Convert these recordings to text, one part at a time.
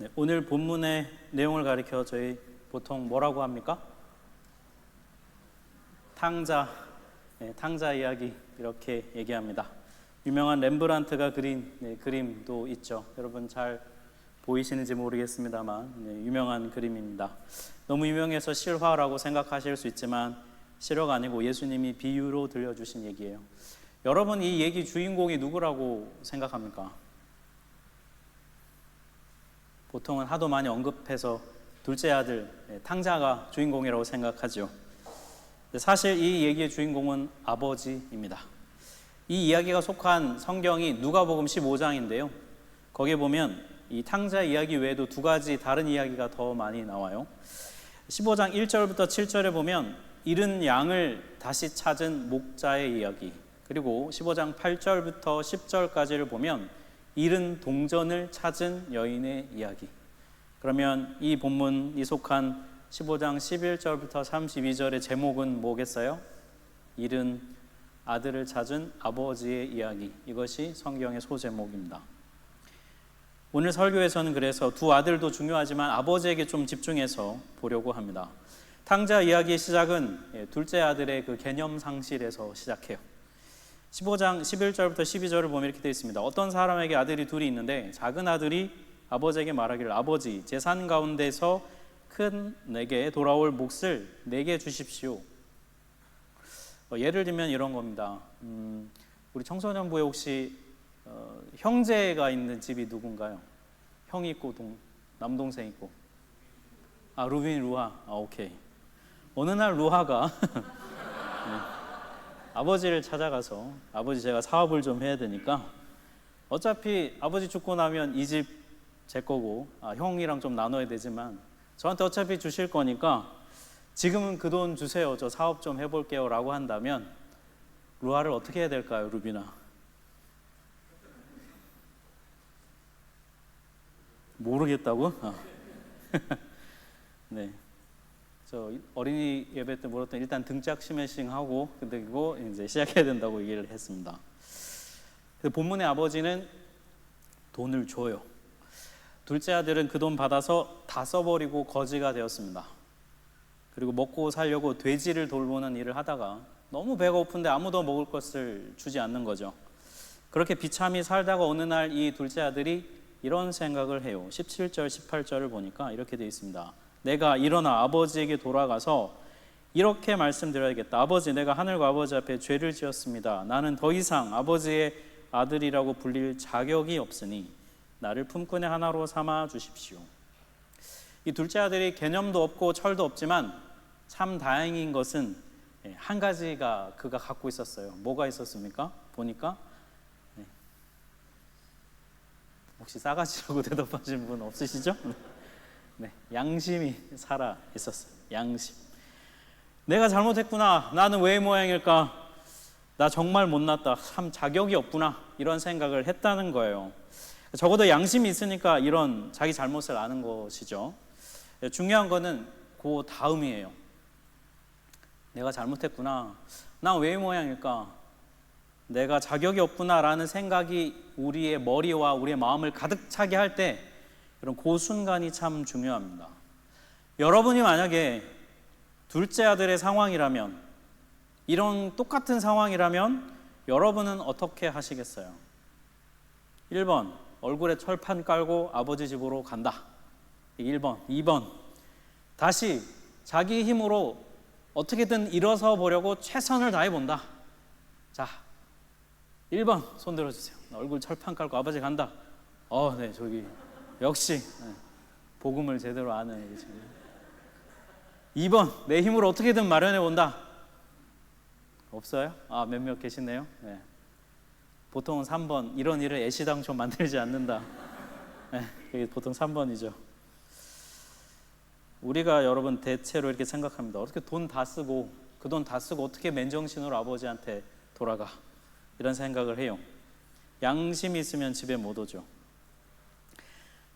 네, 오늘 본문의 내용을 가리켜 저희 보통 뭐라고 합니까? 탕자, 탕자 이야기 이렇게 얘기합니다. 유명한 렘브란트가 그린 그림도 있죠. 여러분 잘 보이시는지 모르겠습니다만 유명한 그림입니다. 너무 유명해서 실화라고 생각하실 수 있지만 실화가 아니고 예수님이 비유로 들려주신 얘기예요. 여러분 이 얘기 주인공이 누구라고 생각합니까? 보통은 하도 많이 언급해서 둘째 아들 탕자가 주인공이라고 생각하죠. 사실 이 얘기의 주인공은 아버지입니다. 이 이야기가 속한 성경이 누가복음 15장인데요. 거기에 보면 이 탕자 이야기 외에도 두 가지 다른 이야기가 더 많이 나와요. 15장 1절부터 7절에 보면 잃은 양을 다시 찾은 목자의 이야기, 그리고 15장 8절부터 10절까지를 보면 잃은 동전을 찾은 여인의 이야기. 그러면 이 본문이 속한 15장 11절부터 32절의 제목은 뭐겠어요? 잃은 아들을 찾은 아버지의 이야기. 이것이 성경의 소제목입니다. 오늘 설교에서는 그래서 두 아들도 중요하지만 아버지에게 좀 집중해서 보려고 합니다. 탕자 이야기의 시작은 둘째 아들의 그 개념 상실에서 시작해요. 15장 11절부터 12절을 보면 이렇게 되어 있습니다. 어떤 사람에게 아들이 둘이 있는데 작은 아들이 아버지에게 말하기를 아버지 재산 가운데서 큰 내게 돌아올 몫을 내게 주십시오. 예를 들면 이런 겁니다. 우리 청소년부에 혹시 형제가 있는 집이 누군가요? 형이 있고 남동생 있고. 루빈, 루하. 오케이. 어느 날 루하가 아버지를 찾아가서 아버지 제가 사업을 좀 해야 되니까 어차피 아버지 죽고 나면 이 집 제 거고 형이랑 좀 나눠야 되지만 저한테 어차피 주실 거니까 지금은 그 돈 주세요. 저 사업 좀 해볼게요 라고 한다면 루아를 어떻게 해야 될까요, 루비나? 모르겠다고? 네. 저 어린이 예배 때 물었더니 일단 등짝 스매싱 하고 그리고 이제 시작해야 된다고 얘기를 했습니다. 본문의 아버지는 돈을 줘요. 둘째 아들은 그 돈 받아서 다 써버리고 거지가 되었습니다. 그리고 먹고 살려고 돼지를 돌보는 일을 하다가 너무 배가 고픈데 아무도 먹을 것을 주지 않는 거죠. 그렇게 비참히 살다가 어느 날 이 둘째 아들이 이런 생각을 해요. 17절, 18절을 보니까 이렇게 되어 있습니다. 내가 일어나 아버지에게 돌아가서 이렇게 말씀드려야겠다. 아버지, 내가 하늘과 아버지 앞에 죄를 지었습니다. 나는 더 이상 아버지의 아들이라고 불릴 자격이 없으니 나를 품꾼의 하나로 삼아 주십시오. 이 둘째 아들이 개념도 없고 철도 없지만 참 다행인 것은 한 가지가 그가 갖고 있었어요. 뭐가 있었습니까? 보니까 혹시 싸가지라고 대답하신 분 없으시죠? 네, 양심이 살아 있었어요. 양심. 내가 잘못했구나. 나는 왜 이 모양일까? 나 정말 못났다. 참 자격이 없구나. 이런 생각을 했다는 거예요. 적어도 양심이 있으니까 이런 자기 잘못을 아는 것이죠. 중요한 거는 그 다음이에요. 내가 잘못했구나. 난 왜 이 모양일까? 내가 자격이 없구나라는 생각이 우리의 머리와 우리의 마음을 가득 차게 할 때 이런 그 순간이 참 중요합니다. 여러분이 만약에 둘째 아들의 상황이라면, 이런 똑같은 상황이라면 여러분은 어떻게 하시겠어요? 1번, 얼굴에 철판 깔고 아버지 집으로 간다. 1번, 2번, 다시 자기 힘으로 어떻게든 일어서 보려고 최선을 다해 본다. 자, 1번 손 들어주세요. 얼굴 철판 깔고 아버지 간다. 네, 저기 역시 복음을 제대로 아는 2번, 내 힘으로 어떻게든 마련해 본다. 없어요? 몇몇 계시네요. 네. 보통은 3번, 이런 일을 애시당초 만들지 않는다. 그게 보통 3번이죠. 우리가 여러분 대체로 이렇게 생각합니다. 어떻게 돈 다 쓰고 그 돈 다 쓰고 어떻게 맨정신으로 아버지한테 돌아가? 이런 생각을 해요. 양심이 있으면 집에 못 오죠.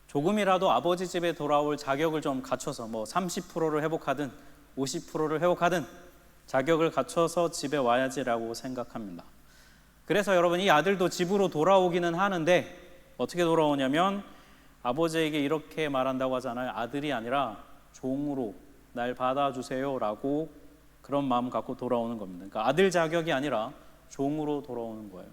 조금이라도 아버지 집에 돌아올 자격을 좀 갖춰서 30%를 회복하든 50%를 회복하든 자격을 갖춰서 집에 와야지라고 생각합니다. 그래서 여러분 이 아들도 집으로 돌아오기는 하는데 어떻게 돌아오냐면 아버지에게 이렇게 말한다고 하잖아요. 아들이 아니라 종으로 날 받아주세요 라고 그런 마음 갖고 돌아오는 겁니다. 그러니까 아들 자격이 아니라 종으로 돌아오는 거예요.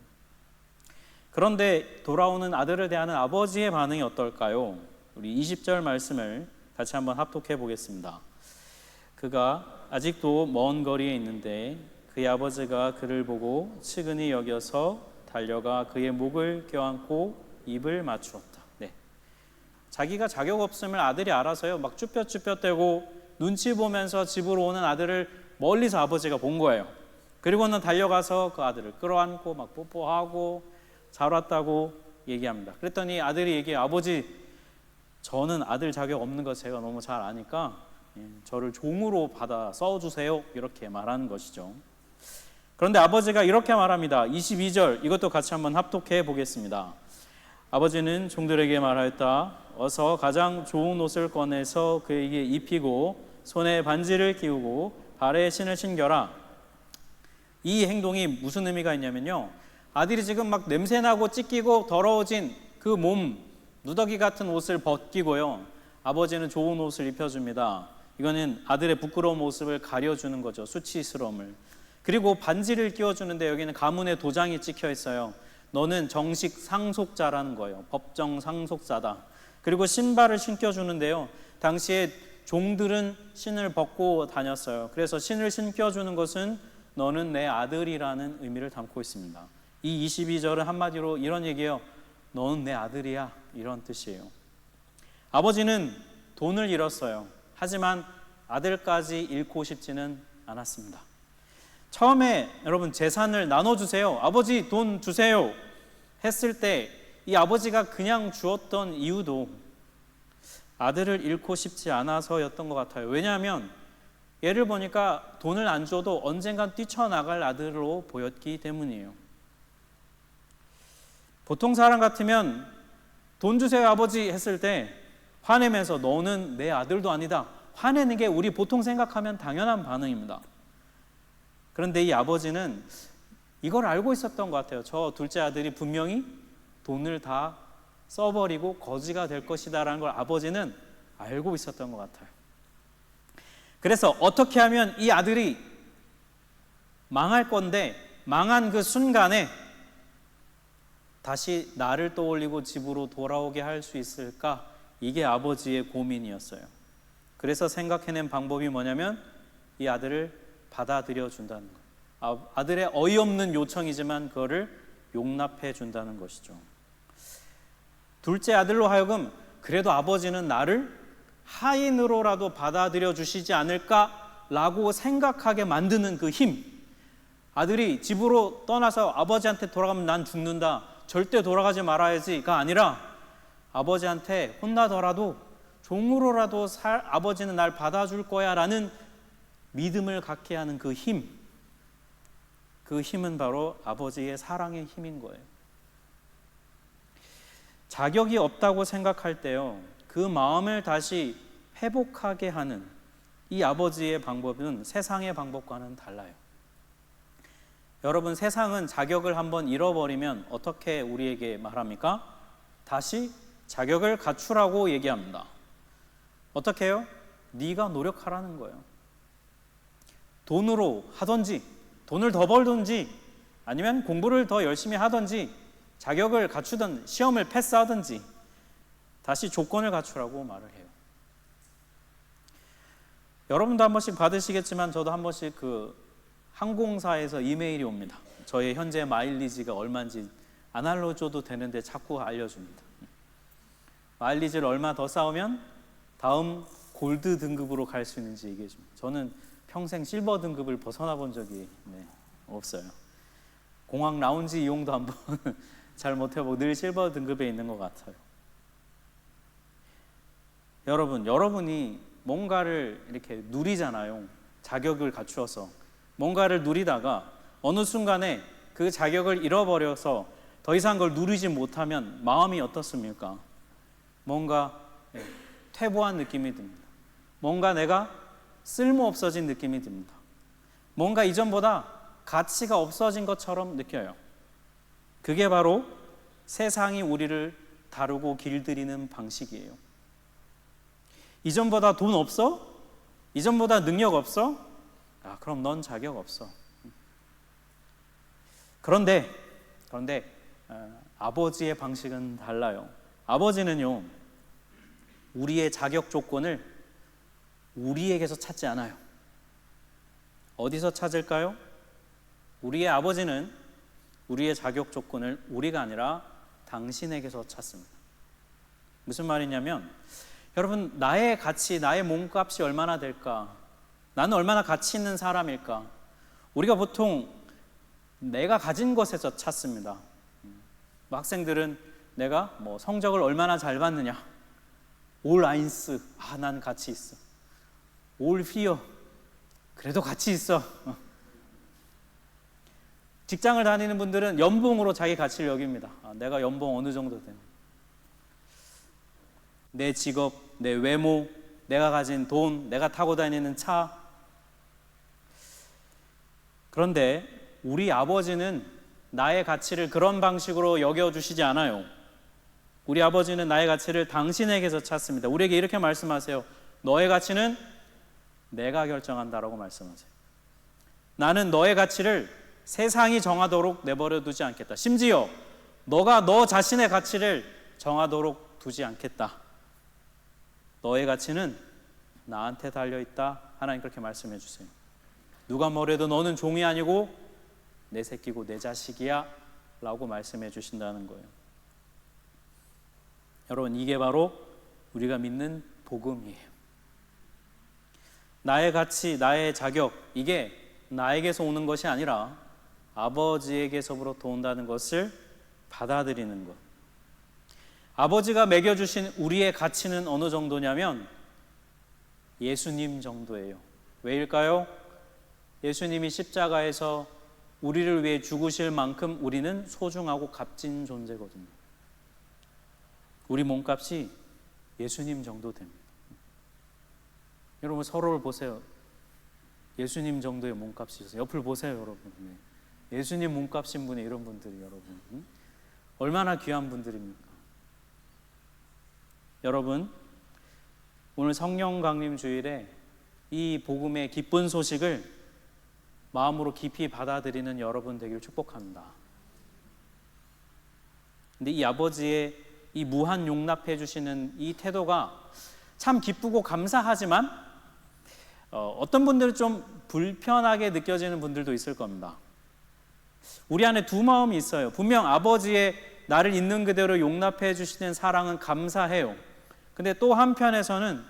그런데 돌아오는 아들을 대하는 아버지의 반응이 어떨까요? 우리 20절 말씀을 같이 한번 합독해 보겠습니다. 그가 아직도 먼 거리에 있는데 그의 아버지가 그를 보고 측은히 여겨서 달려가 그의 목을 껴안고 입을 맞추었다. 네. 자기가 자격 없음을 아들이 알아서요, 막 쭈뼛쭈뼛대고 눈치 보면서 집으로 오는 아들을 멀리서 아버지가 본 거예요. 그리고는 달려가서 그 아들을 끌어안고 막 뽀뽀하고 잘 왔다고 얘기합니다. 그랬더니 아들이 얘기해요. 아버지, 저는 아들 자격 없는 거 제가 너무 잘 아니까 저를 종으로 받아 써주세요. 이렇게 말하는 것이죠. 그런데 아버지가 이렇게 말합니다. 22절 이것도 같이 한번 합독해 보겠습니다. 아버지는 종들에게 말하였다. 어서 가장 좋은 옷을 꺼내서 그에게 입히고 손에 반지를 끼우고 발에 신을 신겨라. 이 행동이 무슨 의미가 있냐면요, 아들이 지금 막 냄새나고 찢기고 더러워진 그 몸 누더기 같은 옷을 벗기고요, 아버지는 좋은 옷을 입혀줍니다. 이거는 아들의 부끄러운 모습을 가려주는 거죠. 수치스러움을. 그리고 반지를 끼워주는데 여기는 가문의 도장이 찍혀 있어요. 너는 정식 상속자라는 거예요. 법정 상속자다. 그리고 신발을 신겨주는데요, 당시에 종들은 신을 벗고 다녔어요. 그래서 신을 신겨주는 것은 너는 내 아들이라는 의미를 담고 있습니다. 이 22절은 한마디로 이런 얘기예요. 너는 내 아들이야, 이런 뜻이에요. 아버지는 돈을 잃었어요. 하지만 아들까지 잃고 싶지는 않았습니다. 처음에 여러분 재산을 나눠주세요, 아버지 돈 주세요 했을 때 이 아버지가 그냥 주었던 이유도 아들을 잃고 싶지 않아서였던 것 같아요. 왜냐하면 얘를 보니까 돈을 안 줘도 언젠간 뛰쳐나갈 아들로 보였기 때문이에요. 보통 사람 같으면 돈 주세요 아버지 했을 때 화내면서 너는 내 아들도 아니다, 화내는 게 우리 보통 생각하면 당연한 반응입니다. 그런데 이 아버지는 이걸 알고 있었던 것 같아요. 저 둘째 아들이 분명히 돈을 다 써버리고 거지가 될 것이다 라는 걸 아버지는 알고 있었던 것 같아요. 그래서 어떻게 하면 이 아들이 망할 건데 망한 그 순간에 다시 나를 떠올리고 집으로 돌아오게 할 수 있을까? 이게 아버지의 고민이었어요. 그래서 생각해낸 방법이 뭐냐면 이 아들을 받아들여 준다는 거예요. 아들의 어이없는 요청이지만 그거를 용납해 준다는 것이죠. 둘째 아들로 하여금 그래도 아버지는 나를 하인으로라도 받아들여 주시지 않을까라고 생각하게 만드는 그 힘. 아들이 집으로 떠나서 아버지한테 돌아가면 난 죽는다, 절대 돌아가지 말아야지가 아니라 아버지한테 혼나더라도 종으로라도 아버지는 날 받아줄 거야 라는 믿음을 갖게 하는 그 힘, 그 힘은 바로 아버지의 사랑의 힘인 거예요. 자격이 없다고 생각할 때요, 그 마음을 다시 회복하게 하는 이 아버지의 방법은 세상의 방법과는 달라요. 여러분, 세상은 자격을 한번 잃어버리면 어떻게 우리에게 말합니까? 다시 자격을 갖추라고 얘기합니다. 어떻게 해요? 네가 노력하라는 거예요. 돈으로 하든지 돈을 더 벌든지 아니면 공부를 더 열심히 하든지 자격을 갖추든 시험을 패스하든지 다시 조건을 갖추라고 말을 해요. 여러분도 한 번씩 받으시겠지만 저도 한 번씩 그 항공사에서 이메일이 옵니다. 저의 현재 마일리지가 얼마인지 안 알려줘도 되는데 자꾸 알려줍니다. 마일리지를 얼마 더 쌓으면 다음 골드 등급으로 갈 수 있는지 얘기해 줍니다. 저는 평생 실버 등급을 벗어나 본 적이 없어요. 공항 라운지 이용도 한번 잘 못해보고 늘 실버 등급에 있는 것 같아요. 여러분이 뭔가를 이렇게 누리잖아요. 자격을 갖추어서 뭔가를 누리다가 어느 순간에 그 자격을 잃어버려서 더 이상 그걸 누리지 못하면 마음이 어떻습니까? 뭔가 퇴보한 느낌이 듭니다. 뭔가 내가 쓸모없어진 느낌이 듭니다. 뭔가 이전보다 가치가 없어진 것처럼 느껴요. 그게 바로 세상이 우리를 다루고 길들이는 방식이에요. 이전보다 돈 없어? 이전보다 능력 없어? 그럼 넌 자격 없어. 그런데 아버지의 방식은 달라요. 아버지는요, 우리의 자격 조건을 우리에게서 찾지 않아요. 어디서 찾을까요? 우리의 아버지는 우리의 자격 조건을 우리가 아니라 당신에게서 찾습니다. 무슨 말이냐면, 여러분, 나의 가치, 나의 몸값이 얼마나 될까? 나는 얼마나 가치 있는 사람일까? 우리가 보통 내가 가진 것에서 찾습니다. 학생들은 내가 성적을 얼마나 잘 받느냐, 올 아인스, 난 가치 있어. 올 휘어, 그래도 가치 있어. 직장을 다니는 분들은 연봉으로 자기 가치를 여깁니다. 내가 연봉 어느 정도 되나, 내 직업, 내 외모, 내가 가진 돈, 내가 타고 다니는 차. 그런데 우리 아버지는 나의 가치를 그런 방식으로 여겨주시지 않아요. 우리 아버지는 나의 가치를 당신에게서 찾습니다. 우리에게 이렇게 말씀하세요. 너의 가치는 내가 결정한다라고 말씀하세요. 나는 너의 가치를 세상이 정하도록 내버려 두지 않겠다. 심지어 너가 너 자신의 가치를 정하도록 두지 않겠다. 너의 가치는 나한테 달려있다. 하나님 그렇게 말씀해 주세요. 누가 뭐래도 너는 종이 아니고 내 새끼고 내 자식이야 라고 말씀해 주신다는 거예요. 여러분, 이게 바로 우리가 믿는 복음이에요. 나의 가치, 나의 자격, 이게 나에게서 오는 것이 아니라 아버지에게서부터 온다는 것을 받아들이는 것. 아버지가 매겨주신 우리의 가치는 어느 정도냐면 예수님 정도예요. 왜일까요? 예수님이 십자가에서 우리를 위해 죽으실 만큼 우리는 소중하고 값진 존재거든요. 우리 몸값이 예수님 정도 됩니다. 여러분, 서로를 보세요. 예수님 정도의 몸값이 있어요. 옆을 보세요, 여러분. 예수님 몸값인 분이 이런 분들이, 여러분, 얼마나 귀한 분들입니까? 여러분, 오늘 성령 강림 주일에 이 복음의 기쁜 소식을 마음으로 깊이 받아들이는 여러분 되기를 축복합니다. 근데 이 아버지의 이 무한 용납해 주시는 이 태도가 참 기쁘고 감사하지만 어떤 분들은 좀 불편하게 느껴지는 분들도 있을 겁니다. 우리 안에 두 마음이 있어요. 분명 아버지의 나를 있는 그대로 용납해 주시는 사랑은 감사해요. 근데 또 한편에서는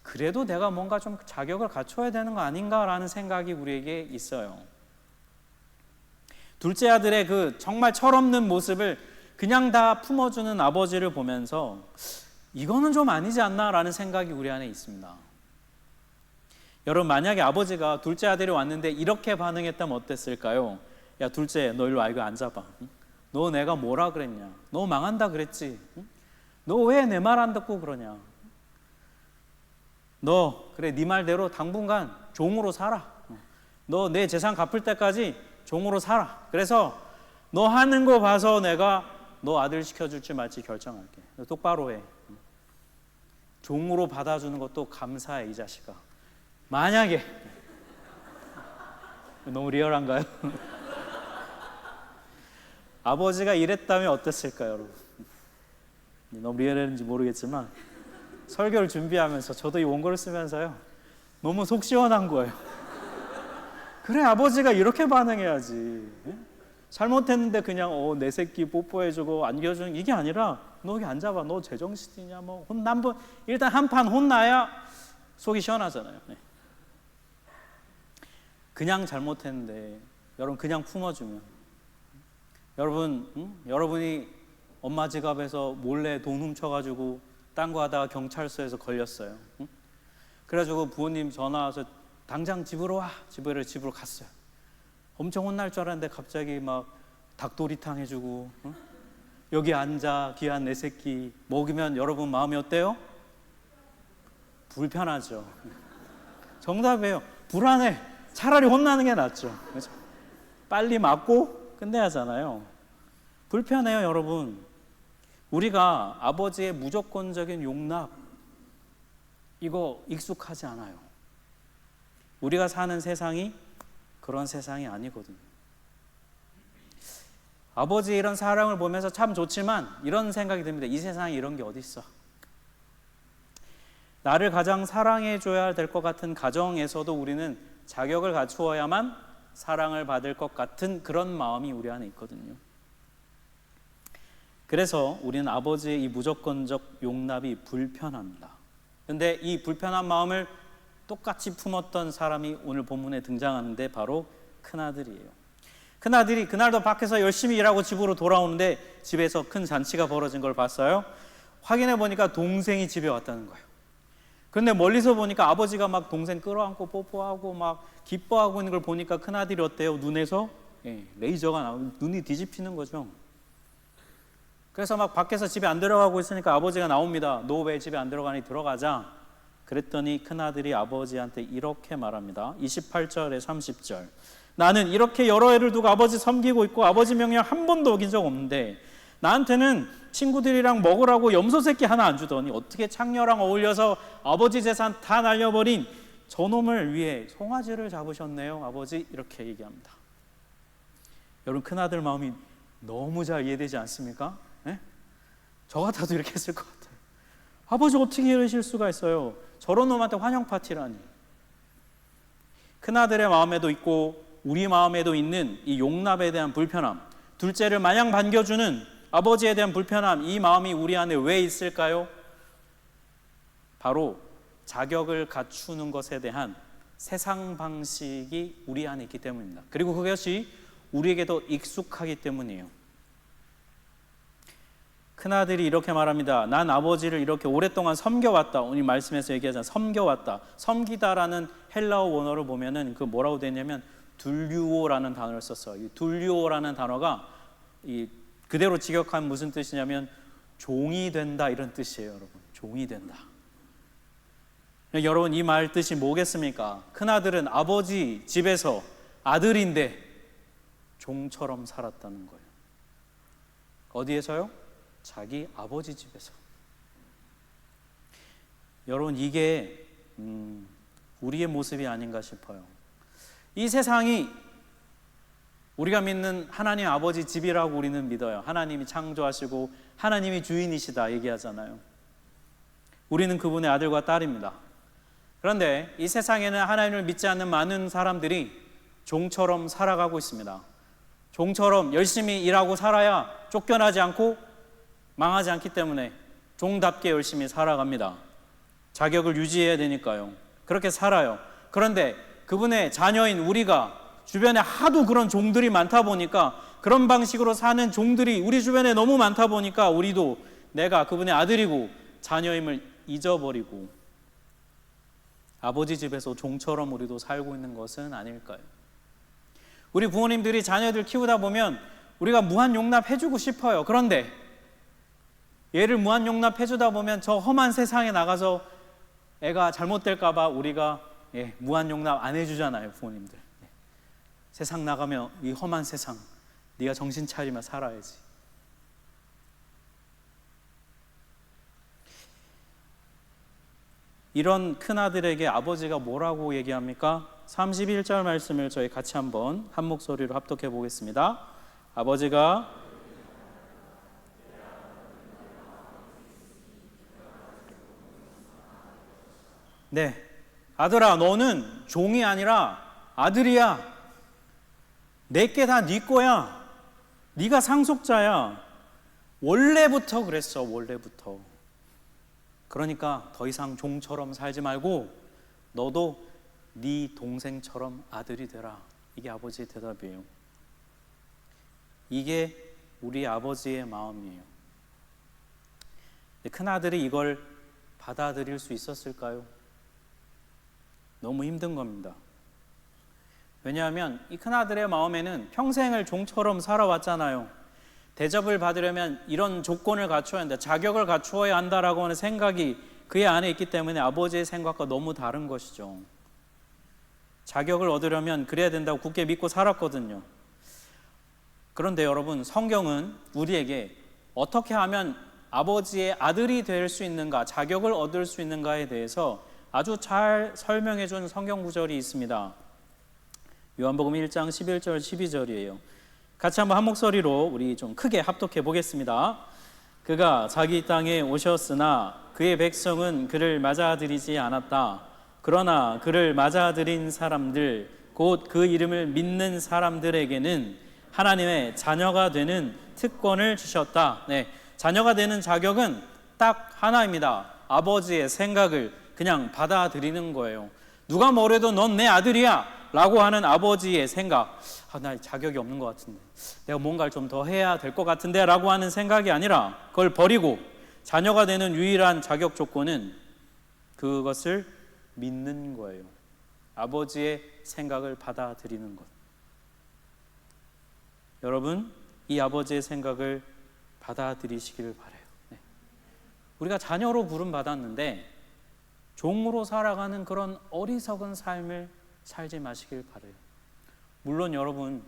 그래도 내가 뭔가 좀 자격을 갖춰야 되는 거 아닌가라는 생각이 우리에게 있어요. 둘째 아들의 그 정말 철없는 모습을 그냥 다 품어주는 아버지를 보면서 이거는 좀 아니지 않나라는 생각이 우리 안에 있습니다. 여러분, 만약에 아버지가 둘째 아들이 왔는데 이렇게 반응했다면 어땠을까요? 야, 둘째, 너 일로 와, 이거 앉아봐. 너 내가 뭐라 그랬냐? 너 망한다 그랬지? 너 왜 내 말 안 듣고 그러냐? 너 그래, 네 말대로 당분간 종으로 살아. 너 내 재산 갚을 때까지 종으로 살아. 그래서 너 하는 거 봐서 내가 너 아들 시켜줄지 말지 결정할게. 너 똑바로 해. 종으로 받아주는 것도 감사해, 이 자식아. 만약에 너무 리얼한가요? 아버지가 이랬다면 어땠을까요, 여러분? 너무 리얼했는지 모르겠지만 설교를 준비하면서 저도 이 원고를 쓰면서요, 너무 속 시원한 거예요. 그래, 아버지가 이렇게 반응해야지. 잘못했는데 그냥 내 새끼 뽀뽀해주고 안겨주는 이게 아니라 너 여기 앉아봐. 너 제정신이냐? 일단 한 판 혼나야 속이 시원하잖아요. 그냥 잘못했는데 여러분 그냥 품어주면, 여러분이 엄마 지갑에서 몰래 돈 훔쳐가지고 딴 거 하다가 경찰서에서 걸렸어요. 그래가지고 부모님 전화 와서 당장 집으로 와. 집으로 갔어요. 엄청 혼날 줄 알았는데 갑자기 막 닭도리탕 해주고 여기 앉아 귀한 내 새끼 먹이면 여러분 마음이 어때요? 불편하죠. 정답이에요. 불안해. 차라리 혼나는 게 낫죠. 그렇죠? 빨리 맞고 끝내야 하잖아요. 불편해요, 여러분. 우리가 아버지의 무조건적인 용납, 이거 익숙하지 않아요. 우리가 사는 세상이 그런 세상이 아니거든요. 아버지의 이런 사랑을 보면서 참 좋지만 이런 생각이 듭니다. 이 세상에 이런 게 어디 있어? 나를 가장 사랑해줘야 될 것 같은 가정에서도 우리는 자격을 갖추어야만 사랑을 받을 것 같은 그런 마음이 우리 안에 있거든요. 그래서 우리는 아버지의 이 무조건적 용납이 불편합니다. 그런데 이 불편한 마음을 똑같이 품었던 사람이 오늘 본문에 등장하는데 바로 큰아들이에요. 큰아들이 그날도 밖에서 열심히 일하고 집으로 돌아오는데 집에서 큰 잔치가 벌어진 걸 봤어요. 확인해 보니까 동생이 집에 왔다는 거예요. 그런데 멀리서 보니까 아버지가 막 동생 끌어안고 뽀뽀하고 막 기뻐하고 있는 걸 보니까 큰아들이 어때요? 눈에서 레이저가 나오고 눈이 뒤집히는 거죠. 그래서 막 밖에서 집에 안 들어가고 있으니까 아버지가 나옵니다. 너 왜 집에 안 들어가니? 들어가자. 그랬더니 큰아들이 아버지한테 이렇게 말합니다. 28절에 30절. 나는 이렇게 여러 해를 두고 아버지 섬기고 있고 아버지 명령 한 번도 어긴 적 없는데 나한테는 친구들이랑 먹으라고 염소 새끼 하나 안 주더니 어떻게 창녀랑 어울려서 아버지 재산 다 날려버린 저놈을 위해 송아지를 잡으셨네요, 아버지. 이렇게 얘기합니다. 여러분, 큰아들 마음이 너무 잘 이해되지 않습니까? 네? 저 같아도 이렇게 했을 것 같아요. 아버지 어떻게 이러실 수가 있어요? 저런 놈한테 환영 파티라니. 큰아들의 마음에도 있고 우리 마음에도 있는 이 용납에 대한 불편함, 둘째를 마냥 반겨주는 아버지에 대한 불편함, 이 마음이 우리 안에 왜 있을까요? 바로 자격을 갖추는 것에 대한 세상 방식이 우리 안에 있기 때문입니다. 그리고 그것이 우리에게도 익숙하기 때문이에요. 큰아들이 이렇게 말합니다. 난 아버지를 이렇게 오랫동안 섬겨왔다. 오늘 말씀에서 얘기하잖아요. 섬겨왔다. 섬기다라는 헬라어 원어를 보면은 그 뭐라고 되냐면 둘류오라는 단어를 썼어요. 이 둘류오라는 단어가 이 그대로 직역하면 무슨 뜻이냐면 종이 된다, 이런 뜻이에요. 여러분, 종이 된다. 여러분, 이 말 뜻이 뭐겠습니까? 큰아들은 아버지 집에서 아들인데 종처럼 살았다는 거예요. 어디에서요? 자기 아버지 집에서. 여러분, 이게 우리의 모습이 아닌가 싶어요. 이 세상이 우리가 믿는 하나님 아버지 집이라고 우리는 믿어요. 하나님이 창조하시고 하나님이 주인이시다 얘기하잖아요. 우리는 그분의 아들과 딸입니다. 그런데 이 세상에는 하나님을 믿지 않는 많은 사람들이 종처럼 살아가고 있습니다. 종처럼 열심히 일하고 살아야 쫓겨나지 않고 망하지 않기 때문에 종답게 열심히 살아갑니다. 자격을 유지해야 되니까요. 그렇게 살아요. 그런데 그분의 자녀인 우리가 주변에 하도 그런 종들이 많다 보니까, 그런 방식으로 사는 종들이 우리 주변에 너무 많다 보니까 우리도 내가 그분의 아들이고 자녀임을 잊어버리고 아버지 집에서 종처럼 우리도 살고 있는 것은 아닐까요? 우리 부모님들이 자녀들 키우다 보면 우리가 무한 용납해주고 싶어요. 그런데 얘를 무한 용납해주다 보면 저 험한 세상에 나가서 애가 잘못될까 봐 우리가 무한 용납 안 해주잖아요, 부모님들. 세상 나가면 이 험한 세상 네가 정신 차리며 살아야지. 이런 큰아들에게 아버지가 뭐라고 얘기합니까? 31절 말씀을 저희 같이 한번 한 목소리로 합독해 보겠습니다. 아버지가 네, 아들아, 너는 종이 아니라 아들이야. 내게 다 네 거야. 네가 상속자야. 원래부터 그랬어, 원래부터. 그러니까 더 이상 종처럼 살지 말고 너도 네 동생처럼 아들이 되라. 이게 아버지의 대답이에요. 이게 우리 아버지의 마음이에요. 큰아들이 이걸 받아들일 수 있었을까요? 너무 힘든 겁니다. 왜냐하면 이 큰아들의 마음에는 평생을 종처럼 살아왔잖아요. 대접을 받으려면 이런 조건을 갖춰야 한다, 자격을 갖추어야 한다라고 하는 생각이 그의 안에 있기 때문에 아버지의 생각과 너무 다른 것이죠. 자격을 얻으려면 그래야 된다고 굳게 믿고 살았거든요. 그런데 여러분, 성경은 우리에게 어떻게 하면 아버지의 아들이 될 수 있는가, 자격을 얻을 수 있는가에 대해서 아주 잘 설명해 준 성경 구절이 있습니다. 요한복음 1장 11절 12절이에요. 같이 한번 한 목소리로 우리 좀 크게 합독해 보겠습니다. 그가 자기 땅에 오셨으나 그의 백성은 그를 맞아들이지 않았다. 그러나 그를 맞아들인 사람들, 곧 그 이름을 믿는 사람들에게는 하나님의 자녀가 되는 특권을 주셨다. 네, 자녀가 되는 자격은 딱 하나입니다. 아버지의 생각을 그냥 받아들이는 거예요. 누가 뭐래도 넌 내 아들이야 라고 하는 아버지의 생각, 나 자격이 없는 것 같은데, 내가 뭔가를 좀 더 해야 될 것 같은데 라고 하는 생각이 아니라 그걸 버리고 자녀가 되는 유일한 자격 조건은 그것을 믿는 거예요. 아버지의 생각을 받아들이는 것. 여러분, 이 아버지의 생각을 받아들이시기를 바라요. 네. 우리가 자녀로 부름받았는데 종으로 살아가는 그런 어리석은 삶을 살지 마시길 바라요. 물론 여러분,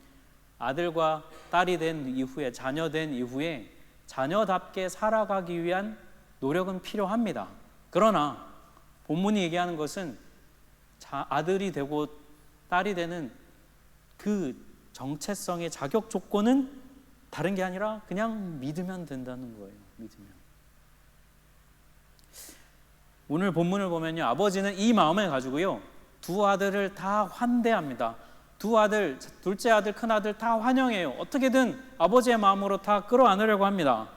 아들과 딸이 된 이후에, 자녀 된 이후에 자녀답게 살아가기 위한 노력은 필요합니다. 그러나 본문이 얘기하는 것은 아들이 되고 딸이 되는 그 정체성의 자격 조건은 다른 게 아니라 그냥 믿으면 된다는 거예요. 믿으면. 오늘 본문을 보면요, 아버지는 이 마음을 가지고요, 두 아들을 다 환대합니다. 두 아들, 둘째 아들, 큰 아들 다 환영해요. 어떻게든 아버지의 마음으로 다 끌어안으려고 합니다.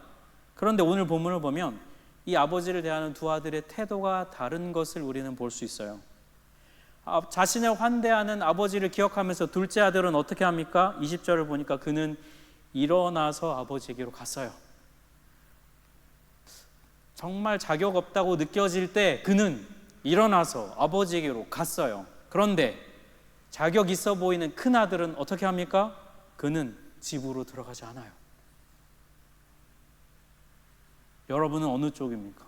그런데 오늘 본문을 보면 이 아버지를 대하는 두 아들의 태도가 다른 것을 우리는 볼 수 있어요. 자신을 환대하는 아버지를 기억하면서 둘째 아들은 어떻게 합니까? 20절을 보니까 그는 일어나서 아버지에게로 갔어요. 정말 자격 없다고 느껴질 때 그는 일어나서 아버지에게로 갔어요. 그런데 자격 있어 보이는 큰 아들은 어떻게 합니까? 그는 집으로 들어가지 않아요. 여러분은 어느 쪽입니까?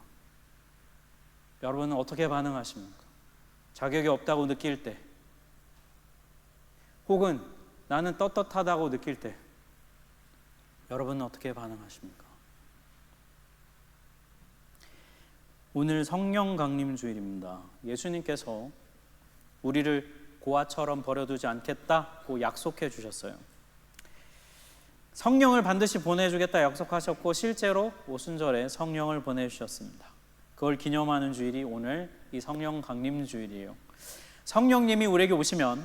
여러분은 어떻게 반응하십니까? 자격이 없다고 느낄 때, 혹은 나는 떳떳하다고 느낄 때 여러분은 어떻게 반응하십니까? 오늘 성령 강림 주일입니다. 예수님께서 우리를 고아처럼 버려두지 않겠다고 약속해 주셨어요. 성령을 반드시 보내주겠다 약속하셨고 실제로 오순절에 성령을 보내주셨습니다. 그걸 기념하는 주일이 오늘 이 성령 강림 주일이에요. 성령님이 우리에게 오시면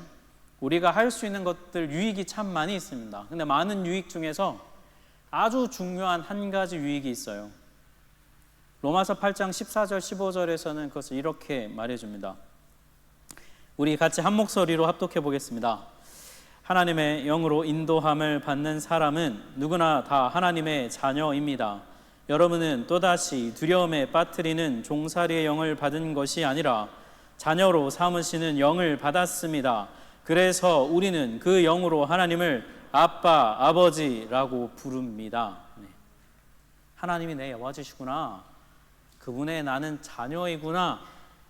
우리가 할 수 있는 것들, 유익이 참 많이 있습니다. 근데 많은 유익 중에서 아주 중요한 한 가지 유익이 있어요. 로마서 8장 14절 15절에서는 그것을 이렇게 말해줍니다. 우리 같이 한 목소리로 합독해 보겠습니다. 하나님의 영으로 인도함을 받는 사람은 누구나 다 하나님의 자녀입니다. 여러분은 또다시 두려움에 빠뜨리는 종살이의 영을 받은 것이 아니라 자녀로 삼으시는 영을 받았습니다. 그래서 우리는 그 영으로 하나님을 아빠, 아버지라고 부릅니다. 하나님이 내 아버지시구나, 그분의 나는 자녀이구나,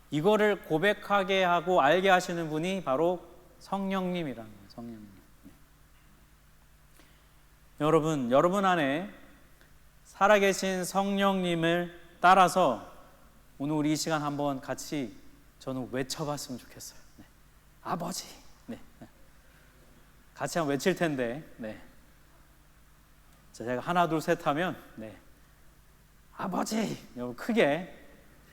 이거를 고백하게 하고 알게 하시는 분이 바로 성령님이라는 거예요. 성령님. 여러분 안에 살아계신 성령님을 따라서 오늘 우리 이 시간 한번 같이 저는 외쳐봤으면 좋겠어요. 네. 아버지. 네. 같이 한번 외칠 텐데, 네. 제가 하나 둘 셋 하면, 네. 아버지. 여러분 크게,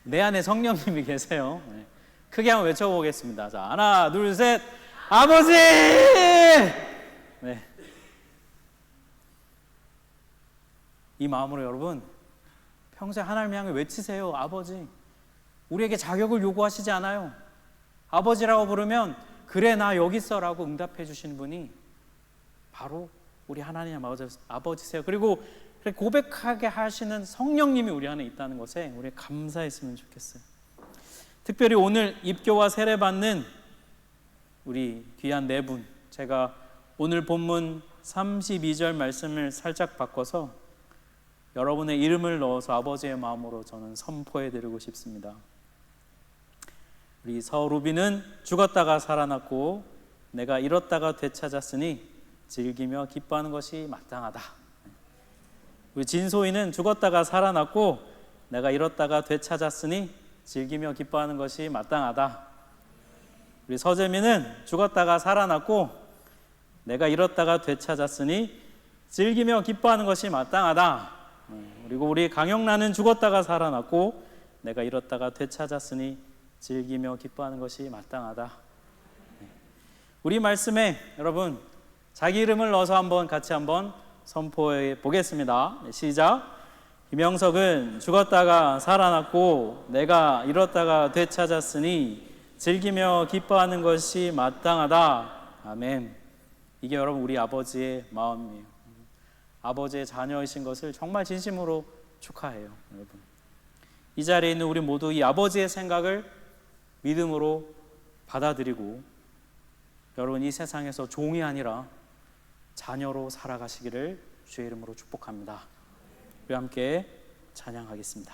내 안에 성령님이 계세요. 네. 크게 한번 외쳐보겠습니다. 자, 하나 둘 셋, 아버지. 네. 이 마음으로 여러분 평소에 하나님 향해 외치세요. 아버지. 우리에게 자격을 요구하시지 않아요. 아버지라고 부르면 그래 나 여기 있어 라고 응답해 주시는 분이 바로 우리 하나님 아버지세요. 그리고 고백하게 하시는 성령님이 우리 안에 있다는 것에 우리 감사했으면 좋겠어요. 특별히 오늘 입교와 세례 받는 우리 귀한 네 분, 제가 오늘 본문 32절 말씀을 살짝 바꿔서 여러분의 이름을 넣어서 아버지의 마음으로 저는 선포해 드리고 싶습니다. 우리 서루비는 죽었다가 살아났고 내가 잃었다가 되찾았으니 즐기며 기뻐하는 것이 마땅하다. 우리 진소이는 죽었다가 살아났고 내가 잃었다가 되찾았으니 즐기며 기뻐하는 것이 마땅하다. 우리 서재민은 죽었다가 살아났고 내가 잃었다가 되찾았으니 즐기며 기뻐하는 것이 마땅하다. 그리고 우리 강영란은 죽었다가 살아났고 내가 잃었다가 되찾았으니 즐기며 기뻐하는 것이 마땅하다. 우리 말씀에 여러분 자기 이름을 넣어서 같이 한번 선포해 보겠습니다. 시작. 김영석은 죽었다가 살아났고 내가 잃었다가 되찾았으니 즐기며 기뻐하는 것이 마땅하다. 아멘. 이게 여러분 우리 아버지의 마음이에요. 아버지의 자녀이신 것을 정말 진심으로 축하해요. 여러분 이 자리에 있는 우리 모두 이 아버지의 생각을 믿음으로 받아들이고 여러분 이 세상에서 종이 아니라 자녀로 살아가시기를 주의 이름으로 축복합니다. 우리 함께 찬양하겠습니다.